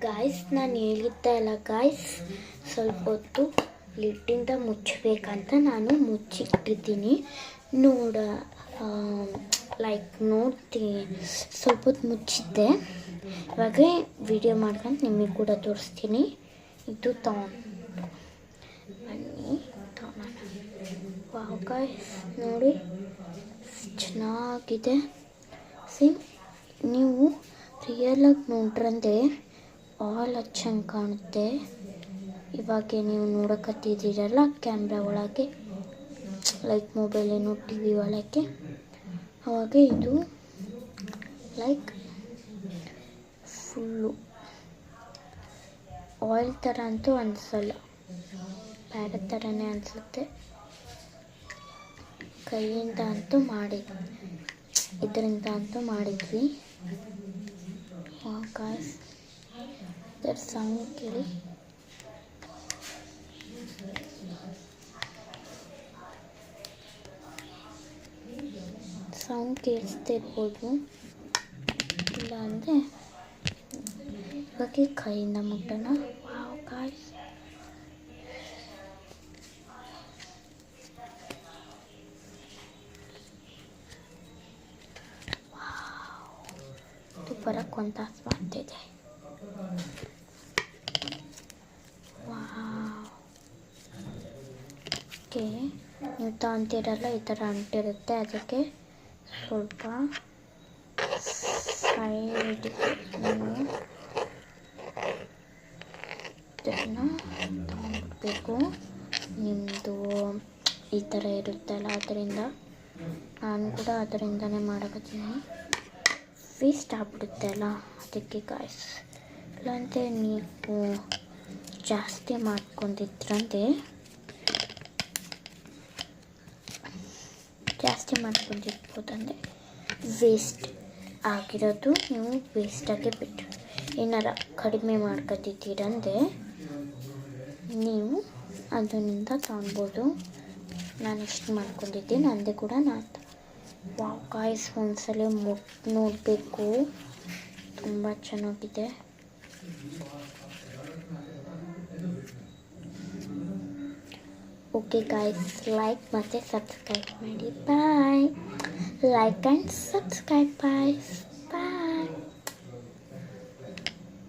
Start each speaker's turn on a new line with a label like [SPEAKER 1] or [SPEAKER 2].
[SPEAKER 1] Guys, ನಾನು ಹೇಳಿದ್ದೆ ಅಲ್ಲ ಗಾಯ್ಸ್, ಸ್ವಲ್ಪ ಹೊತ್ತು ಲಿಡ್ಡಿಂದ ಮುಚ್ಚಬೇಕಂತ ನಾನು ಮುಚ್ಚಿಟ್ಟಿದ್ದೀನಿ. ನೋಡ್ತೀನಿ, ಸ್ವಲ್ಪ ಹೊತ್ತು ಮುಚ್ಚಿದ್ದೆ. ಇವಾಗ ವಿಡಿಯೋ ಮಾಡ್ಕೊಂಡು ನಿಮಗೆ ಕೂಡ ತೋರಿಸ್ತೀನಿ. ಇದು ಬನ್ನಿ ವಾವ್ ಗಾಯ್ಸ್, ನೋಡಿ ಚೆನ್ನಾಗಿದೆ. ನೀವು ರಿಯಲಾಗಿ ನೋಡ್ರಂತೆ ಭಾಳ ಚೆನ್ನಾಗಿ ಕಾಣುತ್ತೆ. ಇವಾಗ ನೀವು ನೋಡಕತ್ತಿದ್ದೀರಲ್ಲ ಕ್ಯಾಮ್ರಾ ಒಳಗೆ, ಲೈಕ್ ಮೊಬೈಲೇನು ಟಿ ವಿ ಒಳಗೆ, ಅವಾಗ ಇದು ಲೈಕ್ ಫುಲ್ಲು ಆಯಿಲ್ ಥರ ಅಂತೂ ಅನಿಸಲ್ಲ, ಬೇರೆ ಥರನೇ ಅನಿಸುತ್ತೆ. ಕೈಯಿಂದ ಅಂತೂ ಇದರಿಂದ ಅಂತೂ ಮಾಡಿದ್ವಿ. ಗಾಯ್ಸ್, ಇದರ ಸೌಂಡ್ ಕೇಳಿ. ಸೌಂಡ್ ಕೇಳಿಸ್ತಾ ಇರ್ಬೋದು, ಇಲ್ಲ ಅಂದರೆ ಇವಾಗ ಕೈಯಿಂದ ಮುಟ್ಟೋಣ. ವಾವ್ ಗಾಯ್ಸ್, ಇದು ಬರೋಕ್ಕೆ ಒಂದು ತಾಸು ಮಾಡ್ತಿದೆ. ಓಕೆ, ನೀವು ತಗೊಂತೀರಲ್ಲ ಈ ಥರ ಅಂಟಿರುತ್ತೆ, ಅದಕ್ಕೆ ಸ್ವಲ್ಪ ಸೈಡ್ಗೆ ನೀವು ಇದನ್ನು ತಗೊಂಡ್ಬಿಡ್ಬೇಕು. ನಿಮ್ಮದು ಈ ಥರ ಇರುತ್ತಲ್ಲ, ಅದರಿಂದ ನಾನು ಕೂಡ ಅದರಿಂದನೇ ಮಾಡಕತ್ತೀನಿ. ವೇಸ್ಟ್ ಆಗ್ಬಿಡುತ್ತೆ ಅಲ್ಲ, ಅದಕ್ಕೆ ಗಾಯ್ಸ್. ಇಲ್ಲಾಂದರೆ ನೀವು ಜಾಸ್ತಿ ಮಾಡ್ಕೊಂಡಿದ್ರಂತೆ ಮಾಡ್ಕೊಂಡಿರ್ಬೋದಂದರೆ ವೇಸ್ಟ್ ಆಗಿರೋದು ನೀವು ವೇಸ್ಟಾಗಿ ಬಿಟ್ಟು ಏನಾರ ಕಡಿಮೆ ಮಾಡ್ಕೊತಿದ್ದೀರಂದರೆ ನೀವು ಅದರಿಂದ ತೊಗೊಳ್ಬೋದು. ನಾನು ಎಷ್ಟು ಮಾಡ್ಕೊಂಡಿದ್ದೀನಿ ಅಂದೆ ಕೂಡ ವಾವ್ ಗಾಯ್ಸ್, ಒಂದ್ಸಲ ನೋಡಬೇಕು, ತುಂಬ ಚೆನ್ನಾಗಿದೆ. ಓಕೆ ಗಾಯ್ಸ್, ಲೈಕ್ ಮತ್ತು ಸಬ್ಸ್ಕ್ರೈಬ್ ಮಾಡಿ. Bye. Like and subscribe boys.